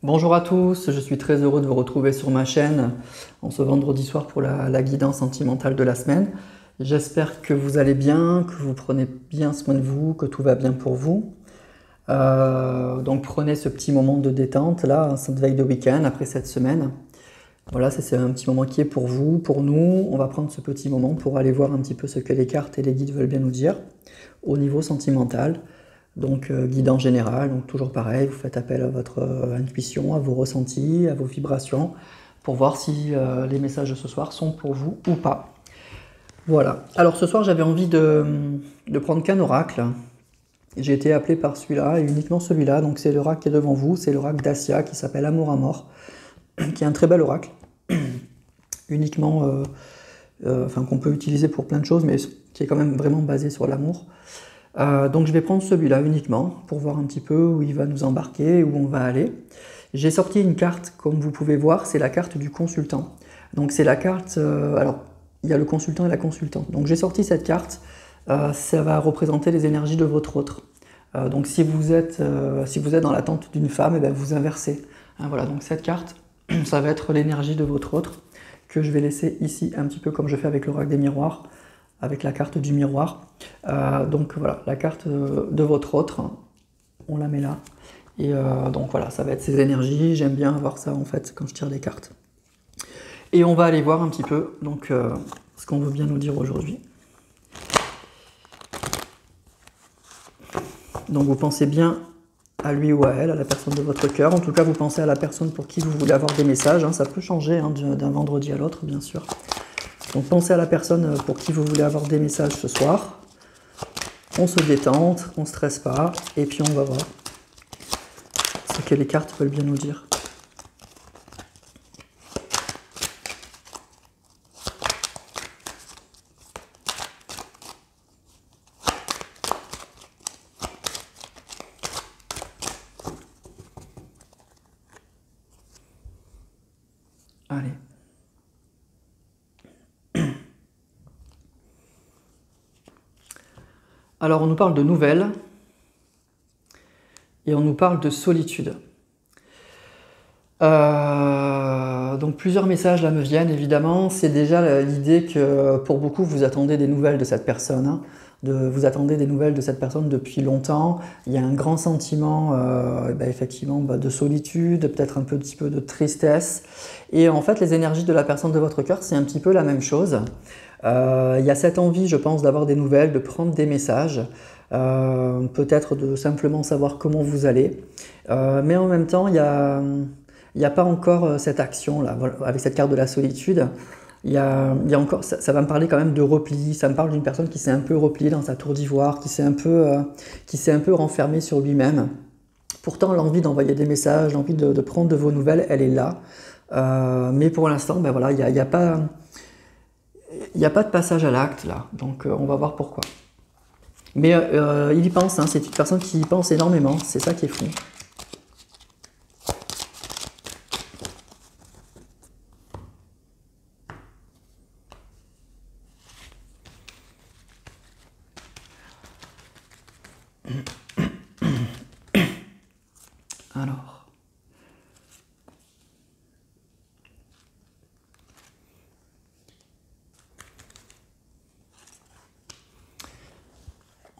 Bonjour à tous, je suis très heureux de vous retrouver sur ma chaîne en ce vendredi soir pour la guidance sentimentale de la semaine. J'espère que vous allez bien, que vous prenez bien soin de vous, que tout va bien pour vous. Donc prenez ce petit moment de détente là, cette veille de week-end après cette semaine. Voilà, c'est un petit moment qui est pour vous, pour nous. On va prendre ce petit moment pour aller voir un petit peu ce que les cartes et les guides veulent bien nous dire au niveau sentimental. Donc guide en général, donc toujours pareil, vous faites appel à votre intuition, à vos ressentis, à vos vibrations, pour voir si les messages de ce soir sont pour vous ou pas. Voilà, alors ce soir j'avais envie de prendre qu'un oracle. J'ai été appelé par celui-là, et uniquement celui-là, donc c'est l'oracle qui est devant vous, c'est l'oracle d'Assia qui s'appelle Amour à mort, qui est un très bel oracle, uniquement, qu'on peut utiliser pour plein de choses, mais qui est quand même vraiment basé sur l'amour. Donc je vais prendre celui-là uniquement pour voir un petit peu où il va nous embarquer, où on va aller. J'ai sorti une carte, comme vous pouvez voir, c'est la carte du consultant. Donc c'est la carte, alors il y a le consultant et la consultante. Donc j'ai sorti cette carte, ça va représenter les énergies de votre autre. Donc si vous êtes dans l'attente d'une femme, et bien vous inversez. Hein, voilà, donc cette carte, ça va être l'énergie de votre autre, que je vais laisser ici un petit peu comme je fais avec l'oracle des miroirs, avec la carte du miroir. Donc voilà, la carte de votre autre, on la met là. Et donc voilà, ça va être ces énergies. J'aime bien avoir ça en fait quand je tire des cartes. Et on va aller voir un petit peu donc ce qu'on veut bien nous dire aujourd'hui. Donc vous pensez bien à lui ou à elle, à la personne de votre cœur. En tout cas, vous pensez à la personne pour qui vous voulez avoir des messages. Hein. Ça peut changer hein, d'un vendredi à l'autre, bien sûr. Donc pensez à la personne pour qui vous voulez avoir des messages ce soir. On se détend, on ne stresse pas, et puis on va voir ce que les cartes veulent bien nous dire. Allez. Alors on nous parle de nouvelles et on nous parle de solitude. Donc plusieurs messages là me viennent évidemment. C'est déjà l'idée que pour beaucoup vous attendez des nouvelles de cette personne. Hein. Vous attendez des nouvelles de cette personne depuis longtemps. Il y a un grand sentiment effectivement de solitude, peut-être un petit peu de tristesse. Et en fait les énergies de la personne de votre cœur c'est un petit peu la même chose. Il y a cette envie, je pense, d'avoir des nouvelles, de prendre des messages, peut-être de simplement savoir comment vous allez. Mais en même temps, il n'y a pas encore cette action là, avec cette carte de la solitude. Il y a encore, ça va me parler quand même de repli. Ça me parle d'une personne qui s'est un peu repliée dans sa tour d'ivoire, qui s'est un peu renfermée sur lui-même. Pourtant, l'envie d'envoyer des messages, l'envie de prendre de vos nouvelles, elle est là. Mais pour l'instant, voilà, il n'y a pas de passage à l'acte là, donc on va voir pourquoi. Mais il y pense, hein, c'est une personne qui y pense énormément, c'est ça qui est fou. Alors.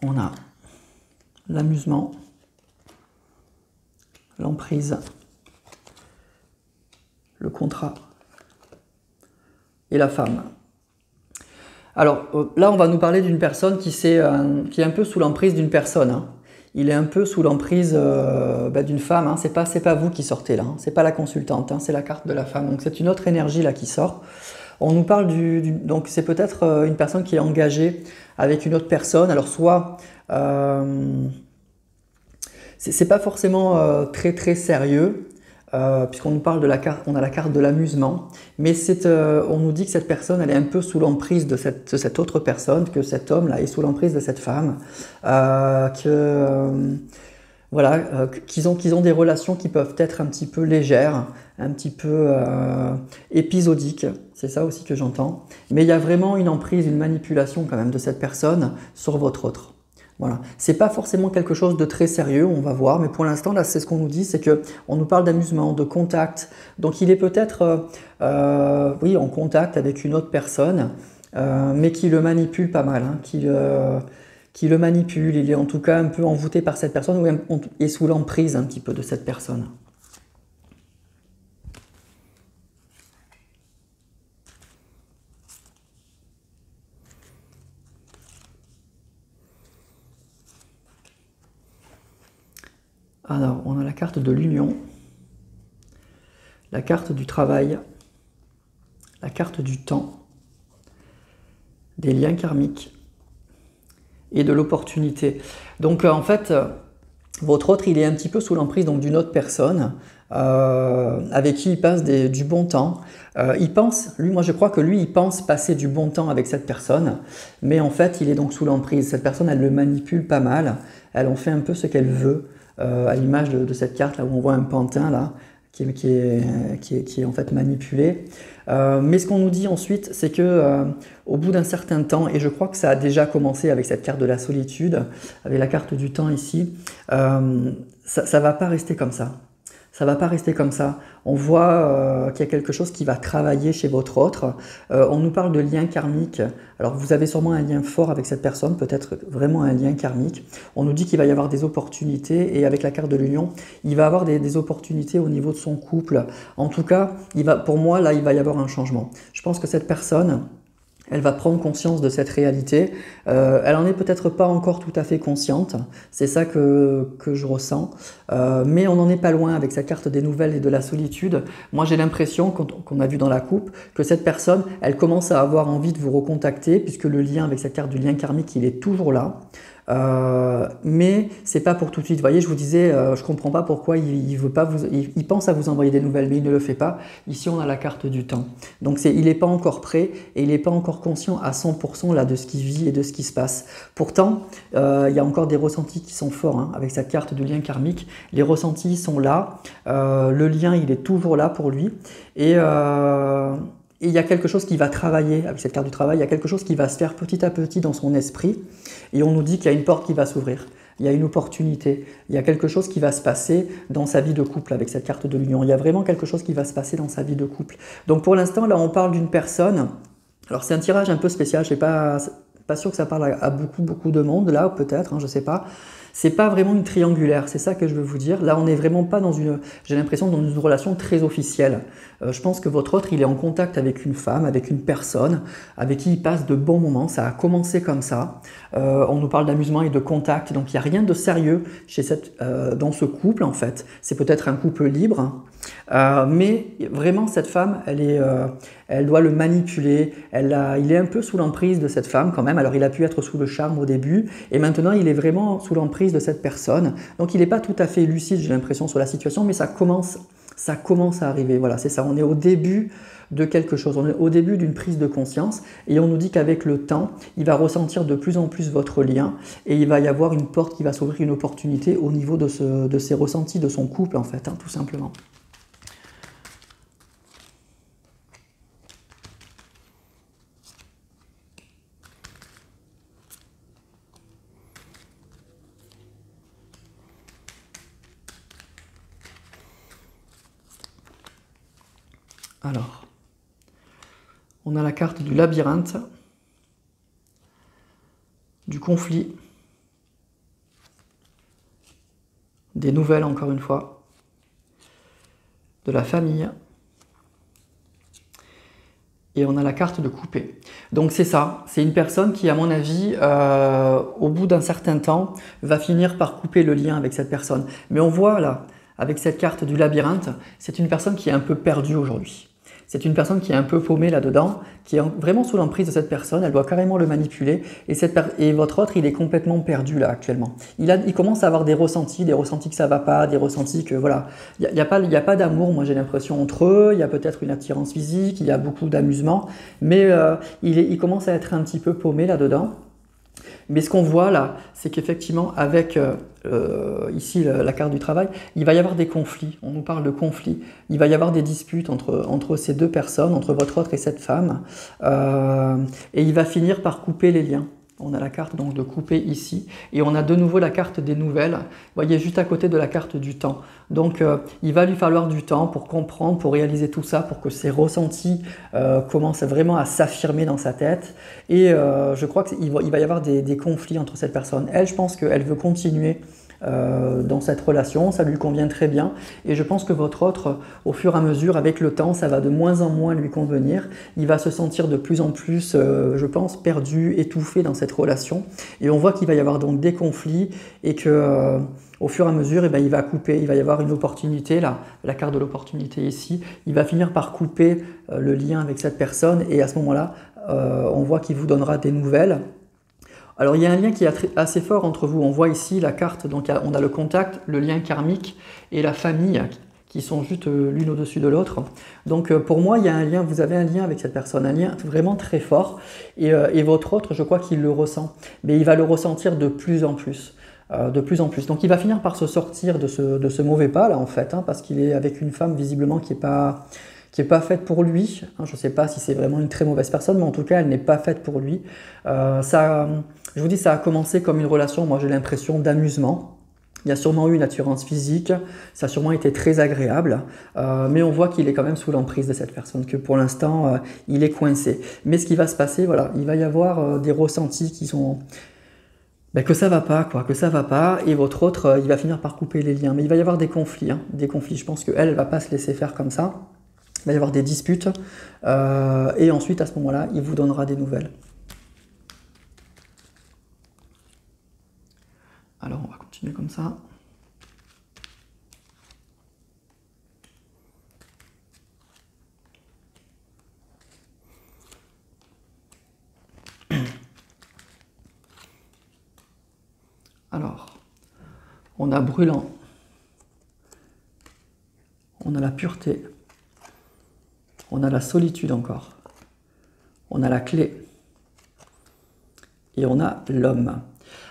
On a l'amusement, l'emprise, le contrat et la femme. Alors là, on va nous parler d'une personne qui est un peu sous l'emprise d'une personne. Hein. Il est un peu sous l'emprise d'une femme. Hein. C'est pas vous qui sortez là, hein. C'est pas la consultante, hein. C'est la carte de la femme. Donc c'est une autre énergie là qui sort. On nous parle donc c'est peut-être une personne qui est engagée avec une autre personne. Alors soit c'est pas forcément très très sérieux puisqu'on nous parle de la carte, on a la carte de l'amusement, mais on nous dit que cette personne elle est un peu sous l'emprise de cette autre personne, que cet homme là est sous l'emprise de cette femme, qu'ils ont des relations qui peuvent être un petit peu légères, un petit peu épisodiques, c'est ça aussi que j'entends. Mais il y a vraiment une emprise, une manipulation quand même de cette personne sur votre autre. Voilà. C'est pas forcément quelque chose de très sérieux, on va voir, mais pour l'instant, là, c'est ce qu'on nous dit, c'est que on nous parle d'amusement, de contact. Donc il est peut-être, oui, en contact avec une autre personne, mais qui le manipule pas mal, hein, qui le manipule. Il est en tout cas un peu envoûté par cette personne ou est sous l'emprise un petit peu de cette personne. Alors, on a la carte de l'union, la carte du travail, la carte du temps, des liens karmiques et de l'opportunité. Donc, en fait, votre autre, il est un petit peu sous l'emprise d'une autre personne avec qui il passe du bon temps. Il pense, lui, moi je crois que lui, il pense passer du bon temps avec cette personne, mais en fait, il est donc sous l'emprise. Cette personne, elle le manipule pas mal, elle en fait un peu ce qu'elle veut. À l'image de cette carte là où on voit un pantin là qui est en fait manipulé. Mais ce qu'on nous dit ensuite, c'est que au bout d'un certain temps, et je crois que ça a déjà commencé avec cette carte de la solitude, avec la carte du temps ici, ça va pas rester comme ça. Ça va pas rester comme ça. On voit qu'il y a quelque chose qui va travailler chez votre autre. On nous parle de lien karmique. Alors vous avez sûrement un lien fort avec cette personne, peut-être vraiment un lien karmique. On nous dit qu'il va y avoir des opportunités et avec la carte de l'union, il va avoir des opportunités au niveau de son couple. En tout cas, pour moi, là, il va y avoir un changement. Je pense que cette personne, elle va prendre conscience de cette réalité. Elle en est peut-être pas encore tout à fait consciente, c'est ça que je ressens. Mais on n'en est pas loin avec sa carte des nouvelles et de la solitude. Moi, j'ai l'impression, qu'on a vu dans la coupe, que cette personne, elle commence à avoir envie de vous recontacter, puisque le lien avec cette carte du lien karmique, il est toujours là. Mais c'est pas pour tout de suite. Vous voyez, je vous disais, je comprends pas pourquoi il veut pas il pense à vous envoyer des nouvelles, mais il ne le fait pas. Ici, on a la carte du temps. Donc, il n'est pas encore prêt et il n'est pas encore conscient à 100% là de ce qu'il vit et de ce qui se passe. Pourtant, il y a encore des ressentis qui sont forts hein, avec cette carte du lien karmique. Les ressentis sont là. Le lien, il est toujours là pour lui et il y a quelque chose qui va travailler avec cette carte du travail, il y a quelque chose qui va se faire petit à petit dans son esprit et on nous dit qu'il y a une porte qui va s'ouvrir, il y a une opportunité, il y a quelque chose qui va se passer dans sa vie de couple avec cette carte de l'union, il y a vraiment quelque chose qui va se passer dans sa vie de couple. Donc pour l'instant là on parle d'une personne, alors c'est un tirage un peu spécial, je ne suis pas sûr que ça parle à beaucoup de monde là peut-être, hein, je ne sais pas. C'est pas vraiment une triangulaire, c'est ça que je veux vous dire. Là, on n'est vraiment pas j'ai l'impression, dans une relation très officielle. Je pense que votre autre, il est en contact avec une femme, avec une personne, avec qui il passe de bons moments. Ça a commencé comme ça. On nous parle d'amusement et de contact, donc il n'y a rien de sérieux dans ce couple, en fait. C'est peut-être un couple libre, mais vraiment, cette femme, elle doit le manipuler. Il est un peu sous l'emprise de cette femme quand même. Alors, il a pu être sous le charme au début, et maintenant, il est vraiment sous l'emprise de cette personne. Donc il n'est pas tout à fait lucide, j'ai l'impression, sur la situation, mais ça commence à arriver. Voilà, c'est ça. On est au début de quelque chose. On est au début d'une prise de conscience et on nous dit qu'avec le temps, il va ressentir de plus en plus votre lien et il va y avoir une porte qui va s'ouvrir, une opportunité au niveau de ses ressentis, de son couple en fait, hein, tout simplement. Alors, on a la carte du labyrinthe, du conflit, des nouvelles encore une fois, de la famille, et on a la carte de coupé. Donc c'est ça, c'est une personne qui, à mon avis, au bout d'un certain temps, va finir par couper le lien avec cette personne. Mais on voit là, avec cette carte du labyrinthe, c'est une personne qui est un peu perdue aujourd'hui. C'est une personne qui est un peu paumée là-dedans, qui est vraiment sous l'emprise de cette personne, elle doit carrément le manipuler, et votre autre, il est complètement perdu là actuellement. Il commence à avoir des ressentis que ça va pas, des ressentis que voilà, il n'y a pas d'amour, moi j'ai l'impression, entre eux, il y a peut-être une attirance physique, il y a beaucoup d'amusement, mais il commence à être un petit peu paumé là-dedans. Mais ce qu'on voit là, c'est qu'effectivement, avec ici la carte du travail, il va y avoir des conflits. On nous parle de conflits. Il va y avoir des disputes entre ces deux personnes, entre votre autre et cette femme. Et il va finir par couper les liens. On a la carte donc de couper ici et on a de nouveau la carte des nouvelles. Vous voyez juste à côté de la carte du temps. Donc il va lui falloir du temps pour comprendre, pour réaliser tout ça, pour que ses ressentis commencent vraiment à s'affirmer dans sa tête. Et je crois qu'il va y avoir des conflits entre cette personne. Elle, je pense qu'elle veut continuer dans cette relation, ça lui convient très bien et je pense que votre autre, au fur et à mesure, avec le temps, ça va de moins en moins lui convenir, il va se sentir de plus en plus, je pense, perdu, étouffé dans cette relation et on voit qu'il va y avoir donc des conflits et que au fur et à mesure, eh bien, il va couper, il va y avoir une opportunité, là, la carte de l'opportunité ici, il va finir par couper le lien avec cette personne et à ce moment-là, on voit qu'il vous donnera des nouvelles. Alors il y a un lien qui est assez fort entre vous. On voit ici la carte, donc on a le contact, le lien karmique et la famille qui sont juste l'une au-dessus de l'autre. Donc pour moi, il y a un lien, vous avez un lien avec cette personne, un lien vraiment très fort. Et votre autre, je crois qu'il le ressent. Mais il va le ressentir de plus en plus. De plus en plus. Donc il va finir par se sortir de ce mauvais pas là en fait, hein, parce qu'il est avec une femme visiblement qui est pas faite pour lui. Je ne sais pas si c'est vraiment une très mauvaise personne, mais en tout cas, elle n'est pas faite pour lui. Je vous dis, ça a commencé comme une relation, moi j'ai l'impression, d'amusement. Il y a sûrement eu une attirance physique, ça a sûrement été très agréable, mais on voit qu'il est quand même sous l'emprise de cette personne, que pour l'instant, il est coincé. Mais ce qui va se passer, voilà, il va y avoir des ressentis qui sont... que ça va pas, quoi, que ça va pas, et votre autre, il va finir par couper les liens. Mais il va y avoir des conflits, hein, des conflits. Je pense qu'elle, elle va pas se laisser faire comme ça. Il va y avoir des disputes, et ensuite, à ce moment-là, il vous donnera des nouvelles. Alors, on va continuer comme ça. Alors, on a brûlant, on a la pureté, on a la solitude encore, on a la clé et on a l'homme.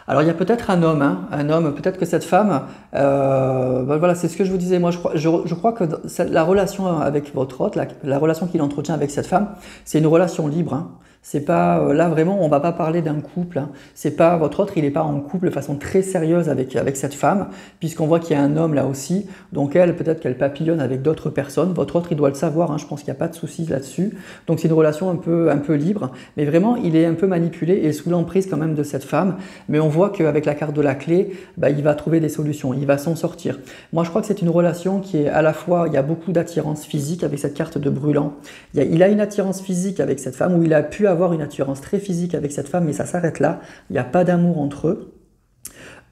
Alors il y a peut-être un homme, peut-être que cette femme, voilà, c'est ce que je vous disais, moi je crois que la relation avec votre hôte, la relation qu'il entretient avec cette femme, c'est une relation libre, hein. C'est pas, là vraiment, on va pas parler d'un couple, hein. C'est pas, votre autre, il n'est pas en couple de façon très sérieuse avec cette femme, puisqu'on voit qu'il y a un homme là aussi, donc elle, peut-être qu'elle papillonne avec d'autres personnes, votre autre, il doit le savoir, hein, je pense qu'il n'y a pas de souci là-dessus, donc c'est une relation un peu libre, mais vraiment, il est un peu manipulé et sous l'emprise quand même de cette femme, mais on voit qu'avec la carte de la clé, il va trouver des solutions, il va s'en sortir. Moi, je crois que c'est une relation qui est à la fois, il y a beaucoup d'attirance physique avec cette carte de brûlant, il a une attirance physique avec cette femme, où il a pu avoir une attirance très physique avec cette femme, mais ça s'arrête là, il n'y a pas d'amour entre eux.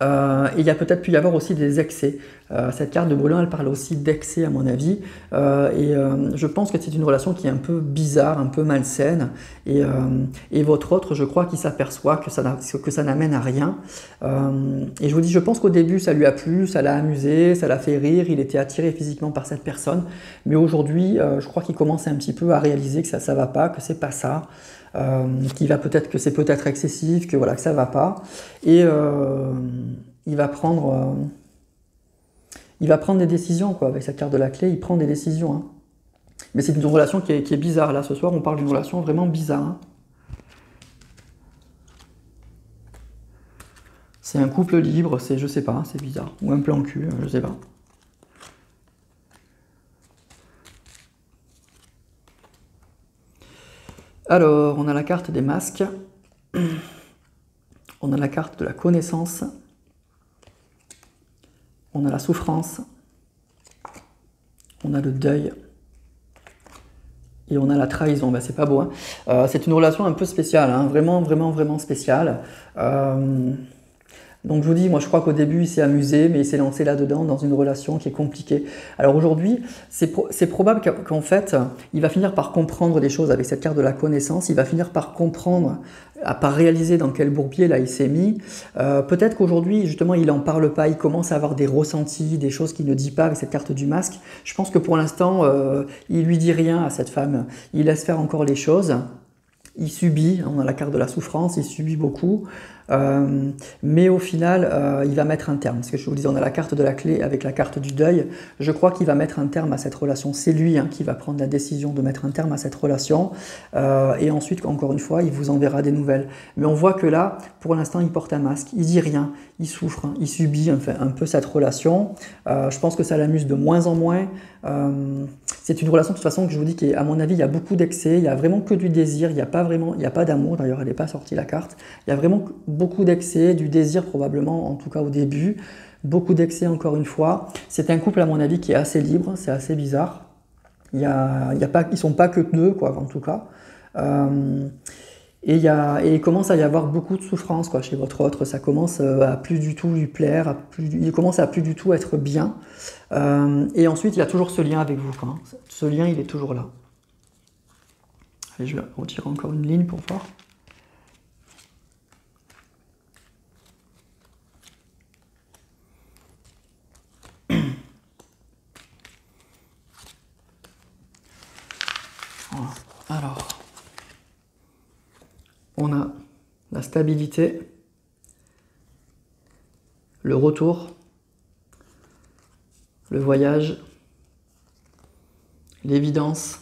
Et il y a peut-être pu y avoir aussi des excès. Cette carte de brûlant, elle parle aussi d'excès à mon avis. Je pense que c'est une relation qui est un peu bizarre, un peu malsaine. Et votre autre, je crois qu'il s'aperçoit que ça n'amène à rien. Et je vous dis, je pense qu'au début, ça lui a plu, ça l'a amusé, ça l'a fait rire, il était attiré physiquement par cette personne. Mais aujourd'hui, je crois qu'il commence un petit peu à réaliser que ça ne va pas, que c'est pas ça. Que c'est peut-être excessif, que voilà, que ça va pas, et il va prendre des décisions, quoi, avec cette carte de la clé, il prend des décisions, hein. Mais c'est une relation qui est bizarre, là, ce soir, on parle d'une relation vraiment bizarre, hein. C'est un couple libre, c'est, je sais pas, c'est bizarre, ou un plan cul, je sais pas. Alors, on a la carte des masques, on a la carte de la connaissance, on a la souffrance, on a le deuil, et on a la trahison. C'est pas beau, hein. C'est une relation un peu spéciale, hein, vraiment, vraiment, vraiment spéciale. Donc je vous dis, moi je crois qu'au début il s'est amusé, mais il s'est lancé là-dedans dans une relation qui est compliquée. Alors aujourd'hui, c'est probable qu'en fait, il va finir par comprendre des choses avec cette carte de la connaissance, il va finir par comprendre, par réaliser dans quel bourbier là il s'est mis. Peut-être qu'aujourd'hui, justement, il n'en parle pas, il commence à avoir des ressentis, des choses qu'il ne dit pas avec cette carte du masque. Je pense que pour l'instant, il lui dit rien à cette femme, il laisse faire encore les choses. il subit, on a la carte de la souffrance, il subit beaucoup, mais au final, il va mettre un terme. Parce que je vous disais, on a la carte de la clé avec la carte du deuil. Je crois qu'il va mettre un terme à cette relation. C'est lui qui va prendre la décision de mettre un terme à cette relation. Et ensuite, encore une fois, il vous enverra des nouvelles. Mais on voit que là, pour l'instant, il porte un masque, il dit rien, il souffre, il subit enfin, un peu cette relation. Je pense que ça l'amuse de moins en moins. C'est une relation de toute façon que je vous dis qu'à mon avis, il y a beaucoup d'excès, il n'y a vraiment que du désir, il n'y a pas d'amour, d'ailleurs elle n'est pas sortie la carte. Il y a vraiment beaucoup d'excès, du désir probablement, en tout cas au début, beaucoup d'excès encore une fois. C'est un couple à mon avis qui est assez libre, c'est assez bizarre. Ils ne sont pas que deux, quoi, en tout cas. Et il commence à y avoir beaucoup de souffrance quoi, chez votre autre, ça commence à plus du tout lui plaire, il commence à plus du tout être bien. Et ensuite, il y a toujours ce lien avec vous, quoi. Ce lien, il est toujours là. Allez, je vais retirer encore une ligne pour voir. Voilà. Alors, on a la stabilité, le retour, le voyage, l'évidence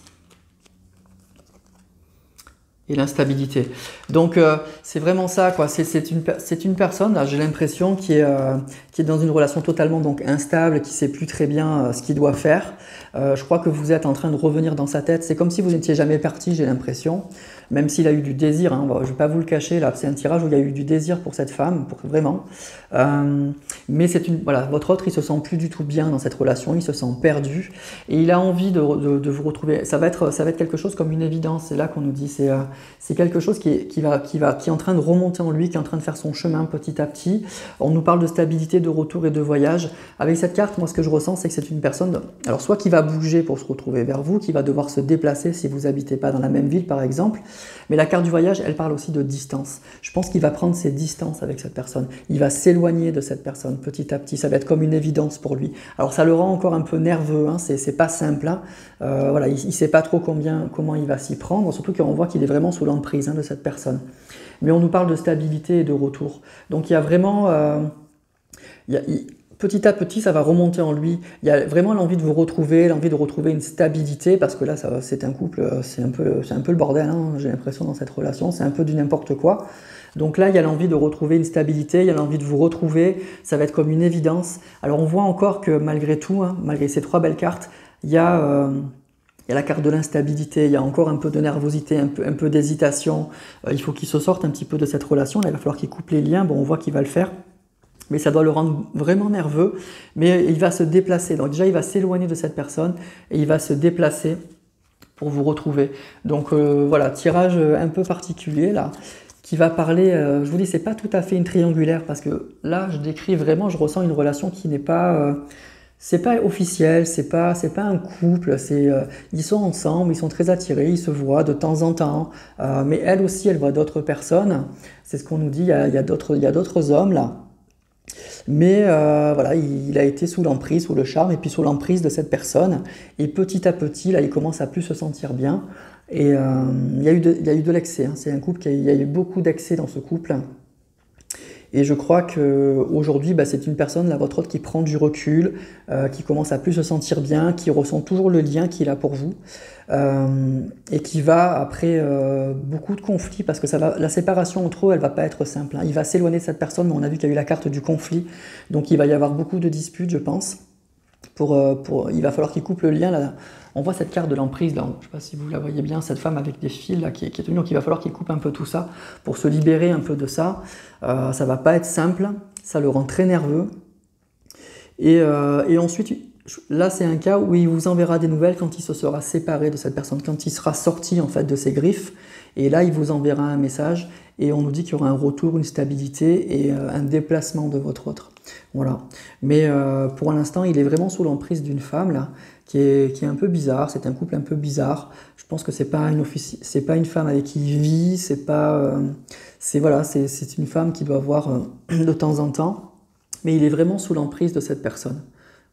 et l'instabilité. Donc c'est vraiment ça, quoi. C'est une personne, j'ai l'impression, qui est dans une relation totalement donc instable, qui ne sait plus très bien ce qu'il doit faire. Je crois que vous êtes en train de revenir dans sa tête. C'est comme si vous n'étiez jamais parti, j'ai l'impression. Même s'il a eu du désir, je ne vais pas vous le cacher, là, c'est un tirage où il y a eu du désir pour cette femme, vraiment. Mais voilà, votre autre, il se sent plus du tout bien dans cette relation, il se sent perdu et il a envie de vous retrouver. Ça va être quelque chose comme une évidence. C'est là qu'on nous dit, c'est quelque chose qui est en train de remonter en lui, qui est en train de faire son chemin petit à petit. On nous parle de stabilité, de retour et de voyage. Avec cette carte, moi, ce que je ressens, c'est que c'est une personne, alors soit qui va bouger pour se retrouver vers vous, qui va devoir se déplacer si vous n'habitez pas dans la même ville, par exemple. Mais la carte du voyage, elle parle aussi de distance. Je pense qu'il va prendre ses distances avec cette personne. Il va s'éloigner de cette personne petit à petit. Ça va être comme une évidence pour lui. Alors ça le rend encore un peu nerveux, c'est pas simple. Voilà, il ne sait pas trop comment il va s'y prendre, surtout qu'on voit qu'il est vraiment sous l'emprise de cette personne. Mais on nous parle de stabilité et de retour. Donc il y a vraiment... petit à petit, ça va remonter en lui. Il y a vraiment l'envie de vous retrouver, l'envie de retrouver une stabilité, parce que là, c'est un couple, c'est un peu le bordel, j'ai l'impression, dans cette relation, c'est un peu du n'importe quoi. Donc là, il y a l'envie de retrouver une stabilité, il y a l'envie de vous retrouver, ça va être comme une évidence. Alors on voit encore que malgré tout, malgré ces trois belles cartes, il y a la carte de l'instabilité, il y a encore un peu de nervosité, un peu d'hésitation. Il faut qu'il se sorte un petit peu de cette relation, là, il va falloir qu'il coupe les liens, bon, on voit qu'il va le faire. Mais ça doit le rendre vraiment nerveux, mais il va se déplacer. Donc déjà, il va s'éloigner de cette personne et il va se déplacer pour vous retrouver. Donc voilà, tirage un peu particulier là, qui va parler, je vous dis, c'est pas tout à fait une triangulaire, parce que là, je décris vraiment, je ressens une relation qui n'est pas... c'est pas officiel, c'est pas un couple, ils sont ensemble, ils sont très attirés, ils se voient de temps en temps, mais elle aussi, elle voit d'autres personnes, c'est ce qu'on nous dit, il y a d'autres hommes là. Mais voilà, il a été sous l'emprise, sous le charme, et puis sous l'emprise de cette personne. Et petit à petit, là, il commence à plus se sentir bien. Et il y a eu de l'excès. C'est un couple il y a eu beaucoup d'excès dans ce couple. Et je crois qu'aujourd'hui, c'est une personne, là, votre autre, qui prend du recul, qui commence à plus se sentir bien, qui ressent toujours le lien qu'il a pour vous, et qui va, après beaucoup de conflits, parce que la séparation entre eux, elle va pas être simple. Il va s'éloigner de cette personne, mais on a vu qu'il y a eu la carte du conflit, donc il va y avoir beaucoup de disputes, je pense. Il va falloir qu'il coupe le lien, là. On voit cette carte de l'emprise, là, je ne sais pas si vous la voyez bien, cette femme avec des fils là, qui est tenue, donc il va falloir qu'il coupe un peu tout ça pour se libérer un peu de ça. Ça ne va pas être simple, ça le rend très nerveux. Et ensuite, là c'est un cas où il vous enverra des nouvelles quand il se sera séparé de cette personne, quand il sera sorti en fait de ses griffes, et là il vous enverra un message, et on nous dit qu'il y aura un retour, une stabilité et un déplacement de votre autre. Voilà. Mais pour l'instant, il est vraiment sous l'emprise d'une femme là, qui est un peu bizarre. C'est un couple un peu bizarre. Je pense que c'est pas une femme avec qui il vit. C'est une femme qui doit voir de temps en temps. Mais il est vraiment sous l'emprise de cette personne.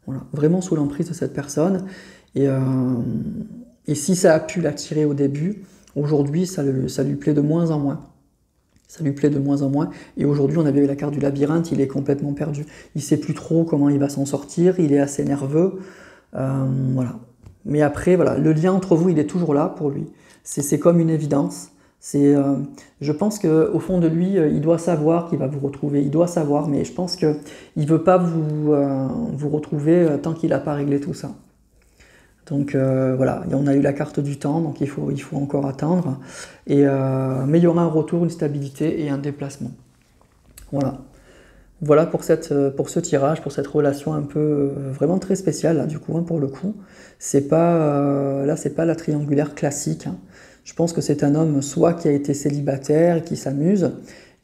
Voilà, vraiment sous l'emprise de cette personne. Et si ça a pu l'attirer au début, Aujourd'hui, ça lui plaît de moins en moins. Ça lui plaît de moins en moins. Et aujourd'hui, on avait la carte du labyrinthe, il est complètement perdu. Il ne sait plus trop comment il va s'en sortir, il est assez nerveux. Voilà. Mais après, voilà, le lien entre vous, il est toujours là pour lui. C'est comme une évidence. Je pense qu'au fond de lui, il doit savoir qu'il va vous retrouver. Il doit savoir, mais je pense qu'il ne veut pas vous retrouver tant qu'il n'a pas réglé tout ça. Donc voilà, on a eu la carte du temps, donc il faut encore attendre. Mais il y aura un retour, une stabilité et un déplacement. Voilà. Voilà pour ce tirage, pour cette relation un peu vraiment très spéciale, là, du coup, hein, pour le coup. Là, c'est pas la triangulaire classique. Hein. Je pense que c'est un homme soit qui a été célibataire, qui s'amuse,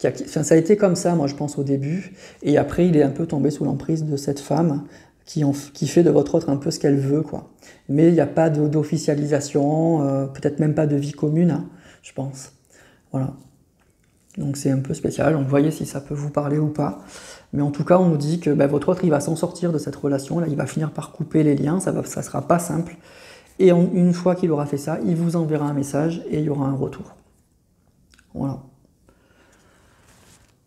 enfin, ça a été comme ça, moi, je pense, au début. Et après, il est un peu tombé sous l'emprise de cette femme qui fait de votre autre un peu ce qu'elle veut, quoi. Mais il n'y a pas d'officialisation, peut-être même pas de vie commune, hein, je pense. Voilà. Donc c'est un peu spécial, donc voyez si ça peut vous parler ou pas. Mais en tout cas, on nous dit que votre autre, il va s'en sortir de cette relation, là, il va finir par couper les liens, ça sera pas simple. Et une fois qu'il aura fait ça, il vous enverra un message et il y aura un retour. Voilà.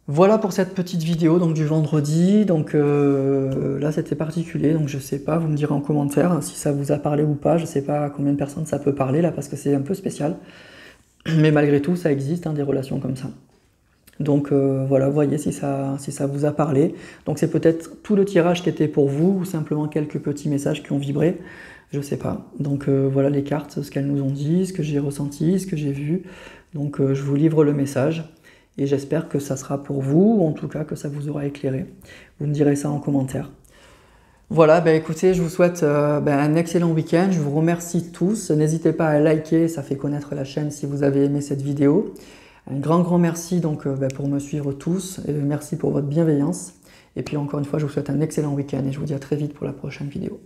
Voilà pour cette petite vidéo donc, du vendredi. Donc là, c'était particulier, donc je sais pas, vous me direz en commentaire si ça vous a parlé ou pas. Je sais pas à combien de personnes ça peut parler là, parce que c'est un peu spécial. Mais malgré tout, ça existe, hein, des relations comme ça. Donc voilà, voyez si ça vous a parlé. Donc c'est peut-être tout le tirage qui était pour vous, ou simplement quelques petits messages qui ont vibré, je sais pas. Donc voilà les cartes, ce qu'elles nous ont dit, ce que j'ai ressenti, ce que j'ai vu. Donc je vous livre le message, et j'espère que ça sera pour vous, ou en tout cas que ça vous aura éclairé. Vous me direz ça en commentaire. Voilà, écoutez, je vous souhaite un excellent week-end, je vous remercie tous. N'hésitez pas à liker, ça fait connaître la chaîne si vous avez aimé cette vidéo. Un grand merci donc, pour me suivre tous, et merci pour votre bienveillance. Et puis encore une fois, je vous souhaite un excellent week-end et je vous dis à très vite pour la prochaine vidéo.